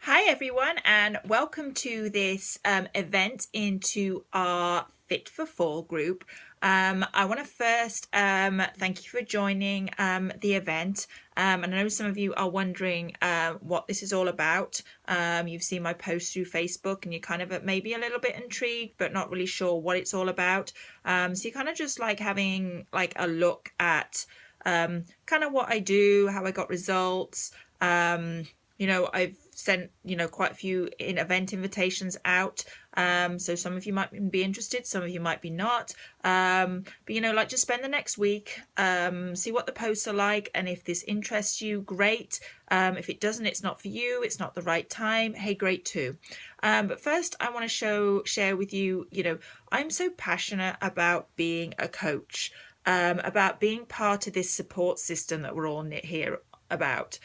Hi everyone, and welcome to this event into our Fit for Fall group. I want to first thank you for joining the event. And I know some of you are wondering what this is all about. You've seen my post through Facebook and you're kind of maybe a little bit intrigued, but not really sure what it's all about. So you're kind of just like having like a look at kind of what I do, how I got results. I've sent, quite a few event invitations out. So some of you might be interested, some of you might be not. But just spend the next week, see what the posts are like. And if this interests you, great. If it doesn't, it's not for you, it's not the right time. Hey, great too. But first I want to share with you, I'm so passionate about being a coach, about being part of this support system that we're all here about.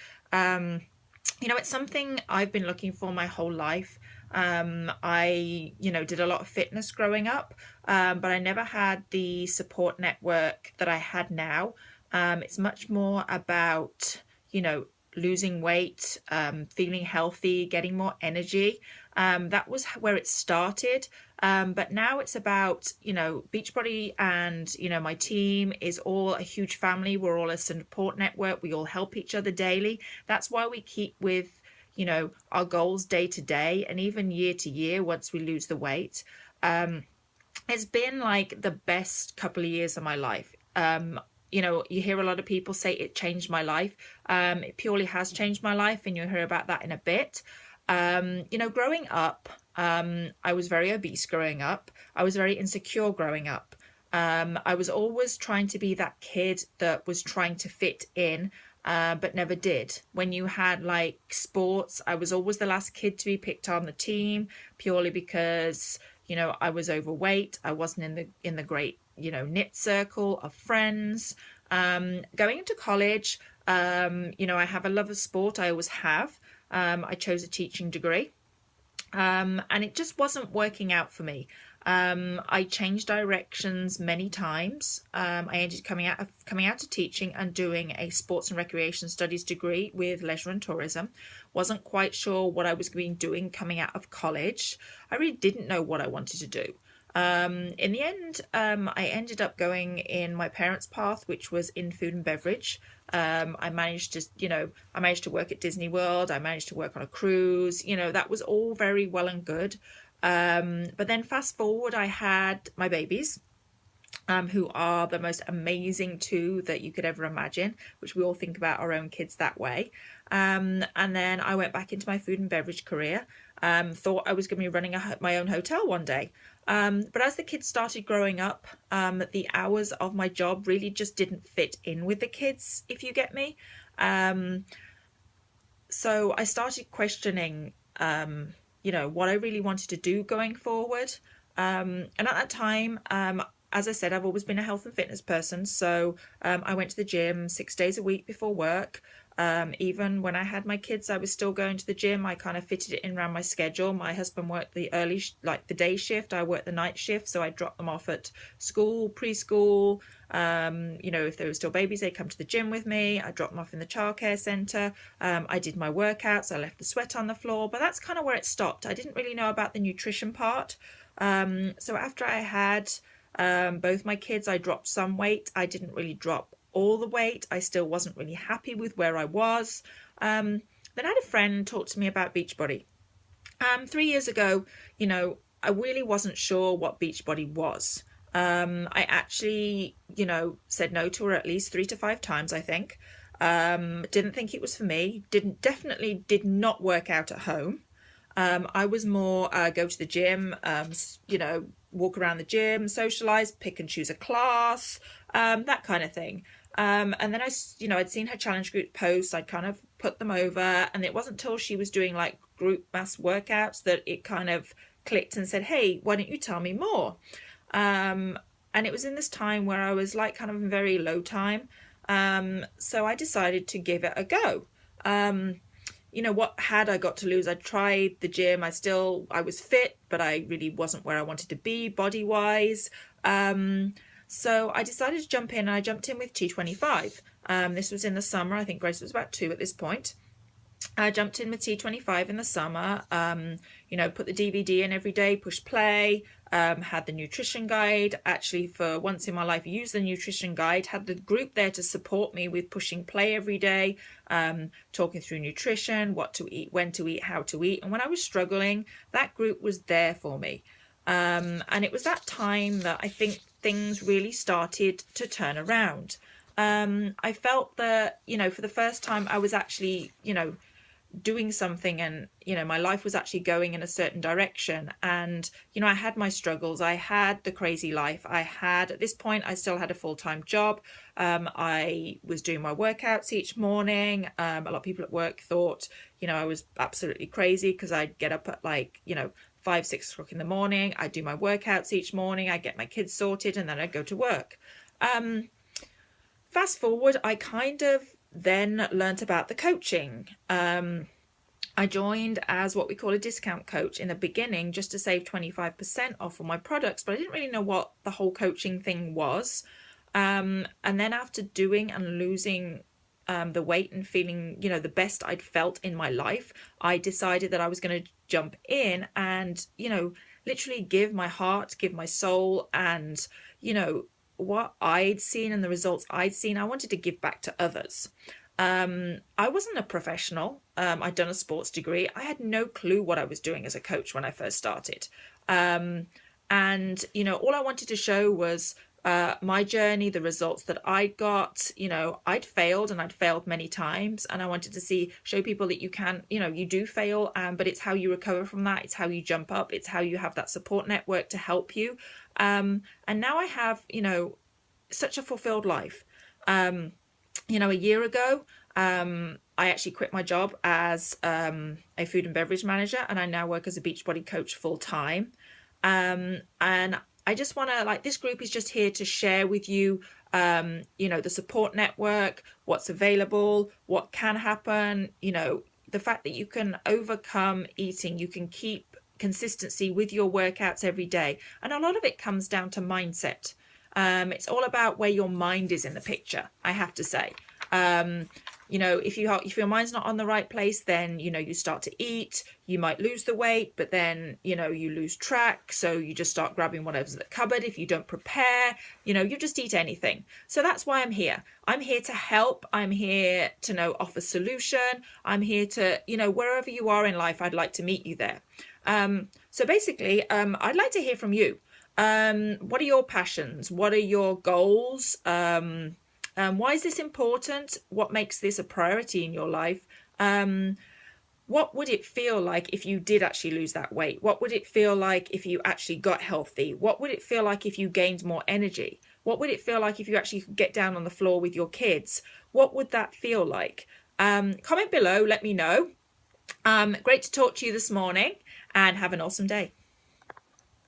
It's something I've been looking for my whole life. I did a lot of fitness growing up, but I never had the support network that I had now. It's much more about, losing weight, feeling healthy, getting more energy. That was where it started. But now it's about, Beachbody and, my team is all a huge family. We're all a support network. We all help each other daily. That's why we keep with, our goals day to day and even year to year once we lose the weight. It's been like the best couple of years of my life. You hear a lot of people say it changed my life. It purely has changed my life, and you'll hear about that in a bit. Growing up, I was very obese growing up. I was very insecure growing up. I was always trying to be that kid that was trying to fit in, but never did. When you had like sports, I was always the last kid to be picked on the team purely because, I was overweight. I wasn't in the great, knit circle of friends. Going into college, I have a love of sport. I always have. I chose a teaching degree, and it just wasn't working out for me. I changed directions many times. I ended coming out of teaching and doing a sports and recreation studies degree with leisure and tourism. Wasn't quite sure what I was going to be doing coming out of college. I really didn't know what I wanted to do. In the end, I ended up going in my parents' path, which was in food and beverage. I managed to work at Disney World. I managed to work on a cruise. That was all very well and good. But then fast forward, I had my babies, who are the most amazing two that you could ever imagine, which we all think about our own kids that way. And then I went back into my food and beverage career. Thought I was going to be running my own hotel one day. But as the kids started growing up, the hours of my job really just didn't fit in with the kids, if you get me. So I started questioning, what I really wanted to do going forward. And at that time, as I said, I've always been a health and fitness person. So I went to the gym 6 days a week before work. Even when I had my kids, I was still going to the gym. I kind of fitted it in around my schedule. My husband worked the the day shift. I worked the night shift. So I dropped them off at school, preschool. If they were still babies, they'd come to the gym with me. I dropped them off in the childcare centre. I did my workouts. I left the sweat on the floor. But that's kind of where it stopped. I didn't really know about the nutrition part. So after I had both my kids, I dropped some weight. I didn't really drop all the weight. I still wasn't really happy with where I was. Then I had a friend talk to me about Beachbody. 3 years ago, I really wasn't sure what Beachbody was. I actually, said no to her at least 3 to 5 times, I think. Didn't think it was for me. Definitely did not work out at home. I was more go to the gym, walk around the gym, socialize, pick and choose a class, that kind of thing. And then I'd seen her challenge group posts. I'd kind of put them over, and it wasn't until she was doing like group mass workouts that it kind of clicked and said, "Hey, why don't you tell me more?" And it was in this time where I was like kind of in very low time. So I decided to give it a go. What had I got to lose? I tried the gym. I was fit, but I really wasn't where I wanted to be body wise. So I decided to jump in, and I jumped in with T25. This was in the summer. I think Grace was about 2 at this point. I jumped in with T25 in the summer, put the DVD in every day, push play, had the nutrition guide. Actually, for once in my life, used the nutrition guide, had the group there to support me with pushing play every day, talking through nutrition, what to eat, when to eat, how to eat. And when I was struggling, that group was there for me. And it was that time that I think things really started to turn around. I felt that, for the first time, I was actually, doing something, and my life was actually going in a certain direction. And I had my struggles, I had the crazy life I had. At this point, I still had a full-time job. I was doing my workouts each morning. A lot of people at work thought I was absolutely crazy, because I'd get up at 5-6 o'clock in the morning. I'd do my workouts each morning, I'd get my kids sorted, and then I'd go to work. Fast forward, I kind of then learnt about the coaching. I joined as what we call a discount coach in the beginning, just to save 25% off all my products, but I didn't really know what the whole coaching thing was. And then after doing and losing the weight and feeling, the best I'd felt in my life, I decided that I was going to jump in and, literally give my heart, give my soul, and, what I'd seen and the results I'd seen, I wanted to give back to others. I wasn't a professional. I'd done a sports degree. I had no clue what I was doing as a coach when I first started. And, all I wanted to show was my journey, the results that I got. I'd failed, and I'd failed many times. And I wanted to show people that you can, you do fail, but it's how you recover from that. It's how you jump up. It's how you have that support network to help you. And now I have, such a fulfilled life. A year ago, I actually quit my job as a food and beverage manager, and I now work as a Beachbody coach full time. And I just want to, this group is just here to share with you, the support network, what's available, what can happen, the fact that you can overcome eating, you can keep consistency with your workouts every day. And a lot of it comes down to mindset. It's all about where your mind is in the picture, I have to say. If your mind's not on the right place, then, you start to eat, you might lose the weight, but then, you lose track. So you just start grabbing whatever's in the cupboard. If you don't prepare, you just eat anything. So that's why I'm here. I'm here to help. I'm here to offer solution. I'm here to, wherever you are in life, I'd like to meet you there. So basically, I'd like to hear from you. What are your passions? What are your goals? Why is this important? What makes this a priority in your life? What would it feel like if you did actually lose that weight? What would it feel like if you actually got healthy? What would it feel like if you gained more energy? What would it feel like if you actually could get down on the floor with your kids? What would that feel like? Comment below, let me know. Great to talk to you this morning, and have an awesome day.